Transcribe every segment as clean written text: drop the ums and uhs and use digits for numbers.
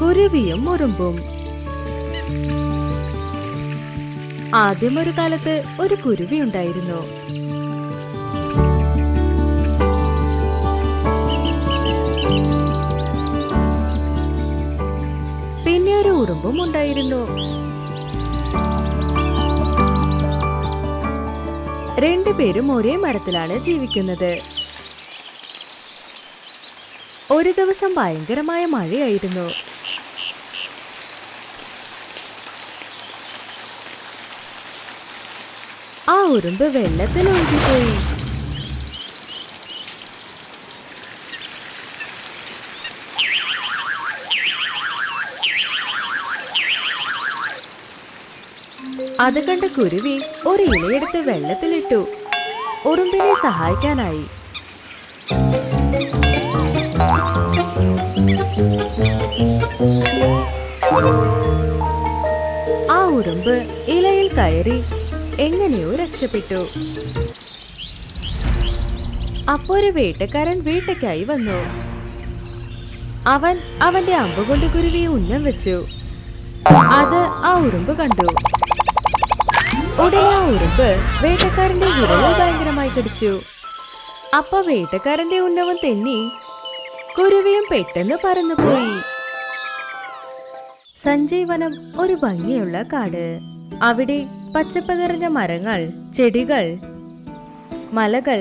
കുരുവിയും ഉറുമ്പും. ആദ്യം ഒരു കാലത്ത് ഒരു കുരുവി ഉണ്ടായിരുന്നു. പിന്നെ ഒരു ഉറുമ്പും ഉണ്ടായിരുന്നു. രണ്ടുപേരും ഒരേ മരത്തിലാണ് ജീവിക്കുന്നത്. ഒരു ദിവസം ഭയങ്കരമായ മഴയായിരുന്നു. ആ ഉറുമ്പ് വെള്ളത്തിൽ ഒഴുകിപ്പോയി. അത് കണ്ട കുരുവി ഒരു ഇലയെടുത്ത് വെള്ളത്തിലിട്ടു, ഉറുമ്പിനെ സഹായിക്കാനായി. ആ ഉറുമ്പ് ഇലയിൽ കയറി എങ്ങനെയോ രക്ഷപ്പെട്ടു. അപ്പോ ഒരു വേട്ടക്കാരൻ വേട്ടയ്ക്കായി വന്നു. അവൻ അവന്റെ അമ്പുകൊണ്ട് കുരുവിയെ ഉന്നം വെച്ചു. അത് ആ ഉറുമ്പ് കണ്ടു. ഉടനെ ആ ഉറുമ്പ് വേട്ടക്കാരന്റെ വിരലിൽ ഭയങ്കരമായി കടിച്ചു. അപ്പൊ വേട്ടക്കാരന്റെ ഉന്നവും തെന്നി കുരുവിയും പെട്ടെന്ന് പറന്നുപോയി. സഞ്ജീവനം ഒരു ഭംഗിയുള്ള കാട്. അവിടെ പച്ചപ്പ് നിറഞ്ഞ മരങ്ങൾ, ചെടികൾ, മലകൾ,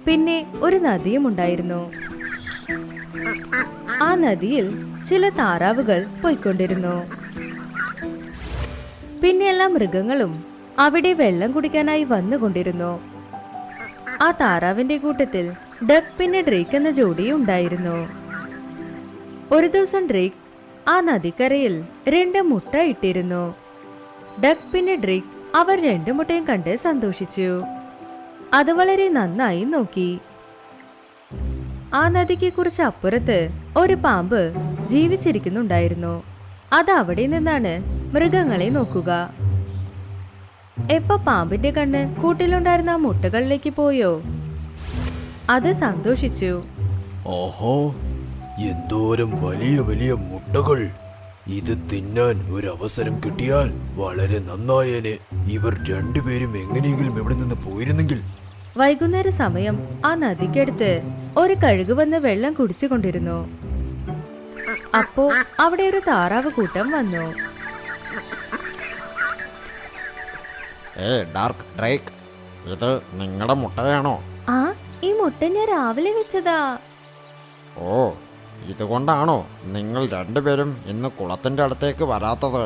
പിന്നെ ഒരു നദിയും ഉണ്ടായിരുന്നു. ആ നദിയിൽ ചില താറാവുകൾ പോയിക്കൊണ്ടിരുന്നു. പിന്നെ എല്ലാ മൃഗങ്ങളും അവിടെ വെള്ളം കുടിക്കാനായി വന്നുകൊണ്ടിരുന്നു. ആ താറാവിന്റെ കൂട്ടത്തിൽ ഡക്ക് പിന്നെ ഡ്രേക്ക് എന്ന ജോഡി ഉണ്ടായിരുന്നു. ഒരു ദിവസം ഡ്രേക്ക് ആ നദിക്കരയിൽ 2 മുട്ട ഇട്ടിരുന്നു. ഡക്ക് പിന്നെ ഡ്രേക്ക് അവർ 2 മുട്ടയും കണ്ട് സന്തോഷിച്ചു. അത് വളരെ നന്നായി നോക്കി. ആ നദിക്ക് കുറച്ച് അപ്പുറത്ത് ഒരു പാമ്പ് ജീവിച്ചിരിക്കുന്നുണ്ടായിരുന്നു. അത് അവിടെ നിന്നാണ് മൃഗങ്ങളെ നോക്കുക. എപ്പോ പാമ്പിന്റെ കണ്ണ് കൂട്ടിലുണ്ടായിരുന്ന ആ മുട്ടകളിലേക്ക് പോയോ, അത് സന്തോഷിച്ചു. ഓഹോ, എന്തോരം വലിയ വലിയ മുട്ടകൾ! ഇത് തിന്നാൻ ഒരു അവസരം കിട്ടിയാൽ വളരെ നന്നായേനെ. ഇവർ രണ്ടുപേരും എങ്ങനെയെങ്കിലും ഇവിടെ നിന്ന് പോയിരുന്നെങ്കിൽ. വൈകുന്നേര സമയം ആ നദിക്കടുത്ത് ഒരു കഴുക് വന്ന് വെള്ളം കുടിച്ചുകൊണ്ടിരുന്നു. അപ്പോ അവിടെ ഒരു താറാവ് കൂട്ടം വന്നു. ഡാർക്ക് ഡ്രേക്ക്, ഇത് നിങ്ങളുടെ മുട്ടയാണോ? ആ, ഈ മുട്ട ഞാൻ രാവിലെ വെച്ചതാ. ഓ, ഇതുകൊണ്ടാണോ നിങ്ങൾ രണ്ടുപേരും ഇന്ന് കുളത്തിന്റെ അടുത്തേക്ക് വരാത്തത്?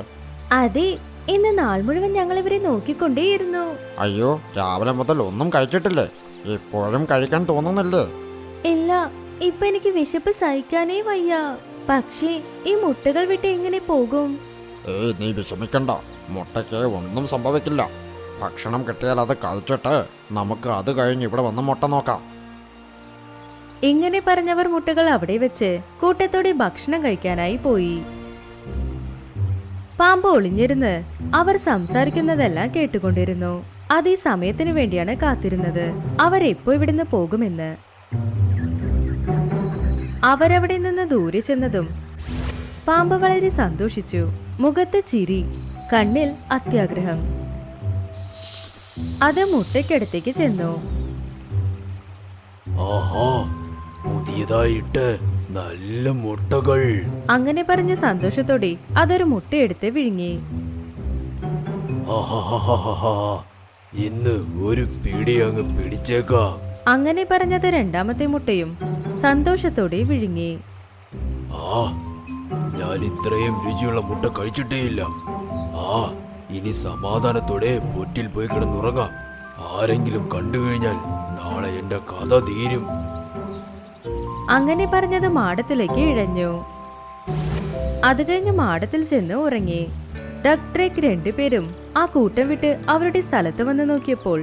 അതെ, ഇന്ന് നാൾ മുഴുവൻ ഞങ്ങൾ ഇവരെ നോക്കിക്കൊണ്ടേയിരുന്നു. അയ്യോ, രാവിലെ മുതൽ ഒന്നും കഴിച്ചിട്ടില്ലേ? ഇപ്പോഴും കഴിക്കാൻ തോന്നുന്നില്ലേ? ഇല്ല, ഇപ്പൊ എനിക്ക് വിശപ്പ് സഹിക്കാനേ വയ്യ. പക്ഷേ ഈ മുട്ടകൾ വിട്ട് എങ്ങനെ പോകും? നീ വിഷമിക്കണ്ട, മുട്ടയ്ക്ക് ഒന്നും സംഭവിക്കില്ല. ഭക്ഷണം കിട്ടിയാൽ അത് കഴിച്ചിട്ട് നമുക്ക് അത് കഴിഞ്ഞ് ഇവിടെ വന്ന് മുട്ട നോക്കാം. ഇങ്ങനെ പറഞ്ഞവർ മുട്ടകൾ അവിടെ വെച്ച് കൂട്ടത്തോടെ ഭക്ഷണം കഴിക്കാനായി പോയി. പാമ്പ് ഒളിഞ്ഞിരുന്ന് അവർ സംസാരിക്കുന്നതെല്ലാം കേട്ടുകൊണ്ടിരുന്നു. അത് ഈ സമയത്തിന് വേണ്ടിയാണ് കാത്തിരുന്നത്, അവരെപ്പോ ഇവിടുന്ന് പോകുമെന്ന്. അവരവിടെ നിന്ന് ദൂരെ ചെന്നതും പാമ്പ് വളരെ സന്തോഷിച്ചു. മുഖത്ത് ചിരി, കണ്ണിൽ അത്യാഗ്രഹം. അത് മുട്ടയ്ക്കടുത്തേക്ക് ചെന്നു. ആഹാ, പുതിയതായിട്ട് നല്ല മുട്ടകൾ! അങ്ങനെ പറഞ്ഞ സന്തോഷത്തോടെ അതൊരു മുട്ടയെടുത്ത് വിഴുങ്ങി. ആഹാ, ഇന്ന് ഒരു പിടി അങ്ങ് പിടിച്ചേക്കാം. അങ്ങനെ പറഞ്ഞത് രണ്ടാമത്തെ മുട്ടയും സന്തോഷത്തോടെ വിഴുങ്ങി. ആ, ഞാൻ ഇത്രയും രുചിയുള്ള മുട്ട കഴിച്ചിട്ടേയില്ല. ആ, ഇനി സമാധാനത്തോടെ പൊറ്റിൽ പോയി കിടന്നുറങ്ങാം. ആരെങ്കിലും കണ്ടു കഴിഞ്ഞാൽ നാളെ എന്റെ കഥ തീരും. അങ്ങനെ പറഞ്ഞത് മാടത്തിലേക്ക് ഇഴഞ്ഞു. അത് കഴിഞ്ഞ് മാടത്തിൽ ചെന്ന് ഉറങ്ങി. ഡക്ക് ഡ്രേക്ക് രണ്ടുപേരും ആ കൂട്ടം വിട്ട് അവരുടെ സ്ഥലത്ത് വന്ന് നോക്കിയപ്പോൾ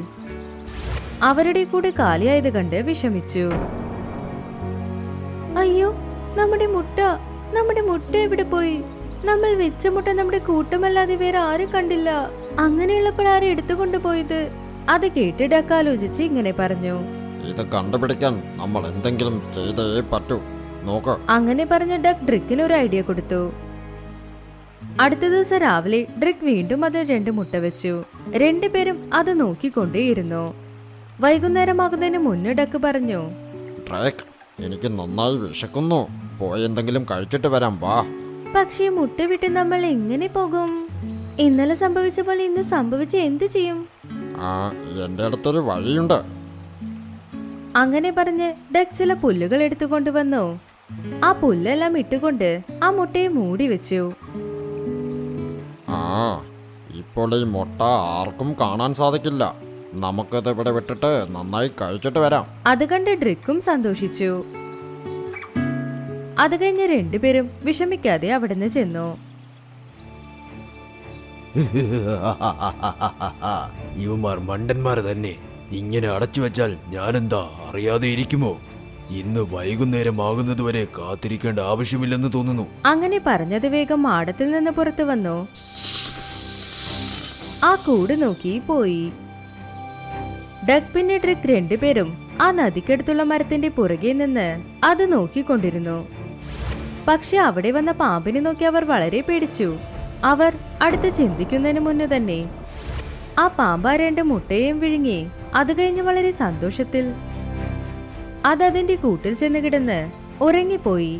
അവരുടെ കൂടെ കാലിയായത് കണ്ട് വിഷമിച്ചു. അയ്യോ, നമ്മുടെ മുട്ട എവിടെ പോയി? നമ്മൾ വെച്ച മുട്ട നമ്മുടെ കൂട്ടമല്ലാതെ വേറെ ആരും കണ്ടില്ല. അങ്ങനെയുള്ളപ്പോൾ ആരും എടുത്തുകൊണ്ടു പോയത്? അത് കേട്ട് ഡക്ക് ആലോചിച്ച് ഇങ്ങനെ പറഞ്ഞു. ഇത് കണ്ടുപിടിക്കാൻ നമ്മൾ എന്തെങ്കിലും ചെയ്തേ പറ്റൂ. നോക്ക്. അങ്ങനെ പറഞ്ഞ ഡക്ക് ഡ്രിക്കിന് ഒരു ഐഡിയ കൊടുത്തു. അടുത്ത ദിവസം രാവിലെ ഡ്രിക് വീണ്ടും അതിൽ 2 മുട്ട വെച്ചു. രണ്ടുപേരും അത് നോക്കിക്കൊണ്ടേയിരുന്നു. വൈകുന്നേരമാകുന്നതിന് മുന്നേ ഡക്ക് പറഞ്ഞു, ഡ്രേക്ക്, എനിക്ക് നന്നായി വിശക്കുന്നു. പോയി എന്തെങ്കിലും കഴിച്ചിട്ട് വരാം, വാ. പക്ഷേ മുട്ട വിട്ട് നമ്മൾ എങ്ങനെ പോകും? ഇന്നലെ സംഭവിച്ച പോലെ ഇന്ന് സംഭവിച്ച് എന്തു ചെയ്യും? എൻ്റെ അടുത്തൊരു വഴിയുണ്ട്. അങ്ങനെ പറഞ്ഞ് ഡക്ക് ചില പുല്ലുകൾ എടുത്തുകൊണ്ടുവന്നു. ആ പുല്ലെല്ലാം ഇട്ടുകൊണ്ട് ആ മുട്ടയെ മൂടി വെച്ചു. ഇപ്പോൾ ഈ മുട്ട ആർക്കും കാണാൻ സാധിക്കില്ല. നമുക്കത് ഇവിടെ വിട്ടിട്ട് നന്നായി കഴിച്ചിട്ട് വരാം. അത് കണ്ട് ഡ്രിക്കും സന്തോഷിച്ചു. അത് കഴിഞ്ഞ് രണ്ടുപേരും വിഷമിക്കാതെ അവിടുന്ന് ചെന്നു. ഇവന്മാർ മണ്ടന്മാർ തന്നെ. ഇങ്ങനെ അടച്ചു വെച്ചാൽ ഞാനെന്താ അറിയാതെ ഇരിക്കുമോ? ഇന്ന് വൈകുന്നേരമാകുന്നത് വരെ കാത്തിരിക്കേണ്ട ആവശ്യമില്ലെന്ന് തോന്നുന്നു. അങ്ങനെ പറഞ്ഞത് വേഗം മാടത്തിൽ നിന്ന് പുറത്തു വന്നു. ആ കൂട് നോക്കി പോയി. ഡക്ക് പിന്നെ ഡ്രിക് രണ്ടുപേരും ആ നദിക്കടുത്തുള്ള മരത്തിന്റെ പുറകെ നിന്ന് അത് നോക്കിക്കൊണ്ടിരുന്നു. പക്ഷെ അവിടെ വന്ന പാമ്പിനെ നോക്കി അവർ വളരെ പേടിച്ചു. അവർ അടുത്ത് ചിന്തിക്കുന്നതിന് മുന്നേ തന്നെ ആ പാമ്പ് 2 മുട്ടയും വിഴുങ്ങി. അത് കഴിഞ്ഞ് വളരെ സന്തോഷത്തിൽ അതിന്റെ കൂട്ടിൽ ചെന്ന് കിടന്ന് ഉറങ്ങിപ്പോയി.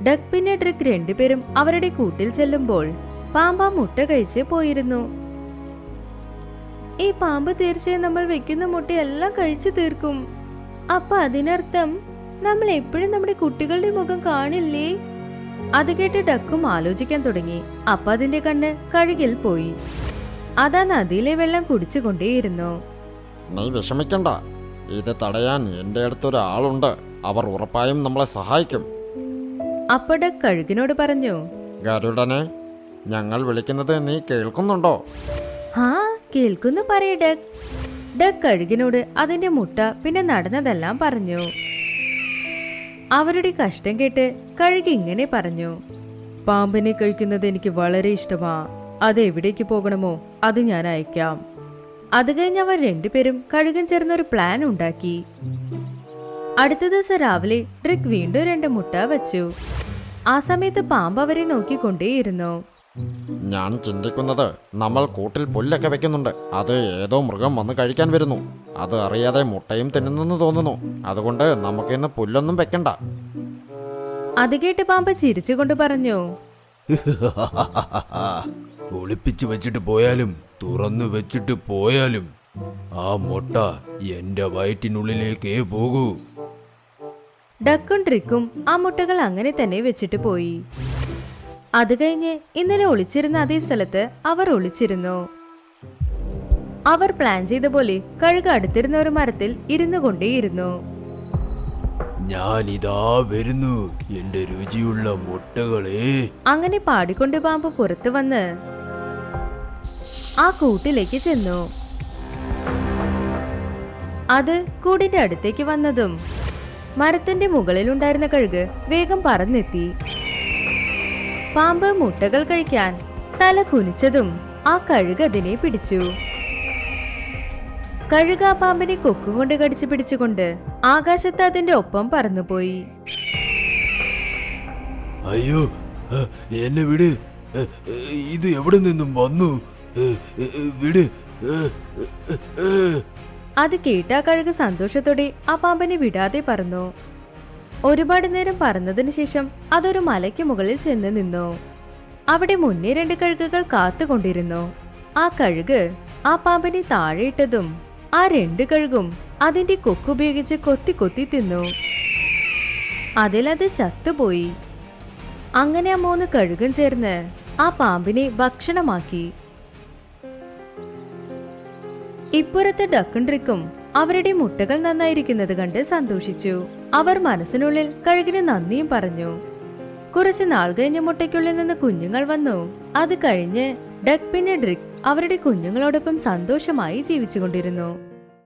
ഡക്ക് പിന്നെ ഡ്രിക് രണ്ടുപേരും അവരുടെ കൂട്ടിൽ ചെല്ലുമ്പോൾ പാമ്പ് ആ മുട്ട കഴിച്ച് പോയിരുന്നു. ഈ പാമ്പ് തീർച്ചയായും നമ്മൾ വെക്കുന്ന മുട്ടയെല്ലാം കഴിച്ചു തീർക്കും. അപ്പൊ അതിനർത്ഥം നമ്മൾ എപ്പോഴും നമ്മുടെ കുട്ടികളുടെ മുഖം കാണില്ലേ? അത് കേട്ട് ഡക്കും ആലോചിക്കാൻ തുടങ്ങി. അപ്പൊ അതിന്റെ കണ്ണ് കഴുകിൽ പോയി. അതാ നദിയിലെ വെള്ളം കുടിച്ചുകൊണ്ടേയിരുന്നു. നീ വിഷമിക്കണ്ട, ഇത് തടയാൻ എൻ്റെ അടുത്തൊരാളുണ്ട്. അവർ ഉറപ്പായും നമ്മളെ സഹായിക്കും. അപ്പൊ ഡക്ക് കഴുകിനോട് പറഞ്ഞു, ഗരുഡനെ, ഞങ്ങൾ വിളിക്കുന്നത് നീ കേൾക്കുന്നുണ്ടോ? കേൾക്കുന്നു പറയ ഡക്ക്. ഡക്ക് കഴുകിനോട് അതിന്റെ മുട്ട പിന്നെ നടന്നതെല്ലാം പറഞ്ഞു. അവരുടെ കഷ്ടം കേട്ട് കഴുകി ഇങ്ങനെ പറഞ്ഞു, പാമ്പിനെ കഴിക്കുന്നത് എനിക്ക് വളരെ ഇഷ്ടമാ. അത് എവിടേക്ക് പോകണമോ അത് ഞാൻ അയക്കാം. അത് കഴിഞ്ഞ് അവർ രണ്ടുപേരും കഴുകൻ ചേർന്നൊരു പ്ലാൻ ഉണ്ടാക്കി. അടുത്ത ദിവസം രാവിലെ ഡ്രിക് വീണ്ടും 2 മുട്ട വെച്ചു. ആ സമയത്ത് പാമ്പ് അവരെ നോക്കിക്കൊണ്ടേയിരുന്നു. ഞാൻ ചിന്തിക്കുന്നത് നമ്മൾ കൂട്ടിൽ പുല്ലൊക്കെ വെക്കുന്നുണ്ട്. അത് ഏതോ മൃഗം വന്ന് കഴിക്കാൻ വരുന്നു. അത് അറിയാതെ മുട്ടയും തിന്നുന്നെന്ന് തോന്നുന്നു. അതുകൊണ്ട് നമുക്കിന്ന് പുല്ലൊന്നും വെക്കണ്ട. അത് കേട്ട് പാമ്പ് ചിരിച്ചുകൊണ്ട് പറഞ്ഞു, ഒളിപ്പിച്ചു വെച്ചിട്ട് പോയാലും തുറന്നു വെച്ചിട്ട് പോയാലും ആ മുട്ട എന്റെ വയറ്റിനുള്ളിലേക്കേ പോകൂ. ഡക്കും ട്രിക്കും ആ മുട്ടകൾ അങ്ങനെ തന്നെ വെച്ചിട്ട് പോയി. അത് കഴിഞ്ഞ് ഇന്നലെ ഒളിച്ചിരുന്ന അതേ സ്ഥലത്ത് അവർ ഒളിച്ചിരുന്നു. അവർ പ്ലാൻ ചെയ്ത പോലെ കഴുക അടുത്തിരുന്ന ഒരു മരത്തിൽ ഇരുന്നു കൊണ്ടേയിരുന്നു. ഞാനിതാ വരുന്നു എന്റെ രുചിയുള്ള മുട്ടകളെ. അങ്ങനെ പാടിക്കൊണ്ട് പാമ്പ് പുറത്തു വന്ന് ആ കൂട്ടിലേക്ക് ചെന്നു. അത് കൂടിന്റെ അടുത്തേക്ക് വന്നതും മരത്തിന്റെ മുകളിലുണ്ടായിരുന്ന കഴുക് വേഗം പറന്നെത്തി. പാമ്പ് മുട്ടകൾ കഴിക്കാൻ തല കുനിച്ചതും ആ കഴുക് അതിനെ പിടിച്ചു. കഴുക ആ പാമ്പിനെ കൊക്കുകൊണ്ട് കടിച്ചു പിടിച്ചുകൊണ്ട് ആകാശത്ത് അതിന്റെ ഒപ്പം പറന്നുപോയി. അയ്യോ, എന്നെ വിട്. ഇത് എവിടെ നിന്നും വന്നു? വിട്. അത് കേട്ട ആ കഴുക് സന്തോഷത്തോടെ ആ പാമ്പിനെ വിടാതെ പറന്നു. ഒരുപാട് നേരം പറന്നതിന് ശേഷം അതൊരു മലയ്ക്ക് മുകളിൽ ചെന്ന് നിന്നു. അവിടെ മുന്നേ 2 കഴുകുകൾ കാത്തുകൊണ്ടിരുന്നു. ആ കഴുക് ആ പാമ്പിനെ താഴെയിട്ടതും ആ 2 കഴുകും അതിന്റെ കൊക്കുപയോഗിച്ച് കൊത്തി കൊത്തി തിന്നു. അതിലത് ചത്തുപോയി. അങ്ങനെ ആ 3 കഴുകും ചേർന്ന് ആ പാമ്പിനെ ഭക്ഷണമാക്കി. ഇപ്പുറത്ത് ഡക്കും ട്രിക്കും അവരുടെ മുട്ടകൾ നന്നായിരിക്കുന്നത് കണ്ട് സന്തോഷിച്ചു. അവർ മനസ്സിനുള്ളിൽ കഴുകിന് നന്ദിയും പറഞ്ഞു. കുറച്ചു നാൾ കഴിഞ്ഞ മുട്ടയ്ക്കുള്ളിൽ നിന്ന് കുഞ്ഞുങ്ങൾ വന്നു. അത് കഴിഞ്ഞ് ഡക്ക് പിന്നെ ഡ്രിക് അവരുടെ കുഞ്ഞുങ്ങളോടൊപ്പം സന്തോഷമായി ജീവിച്ചുകൊണ്ടിരുന്നു.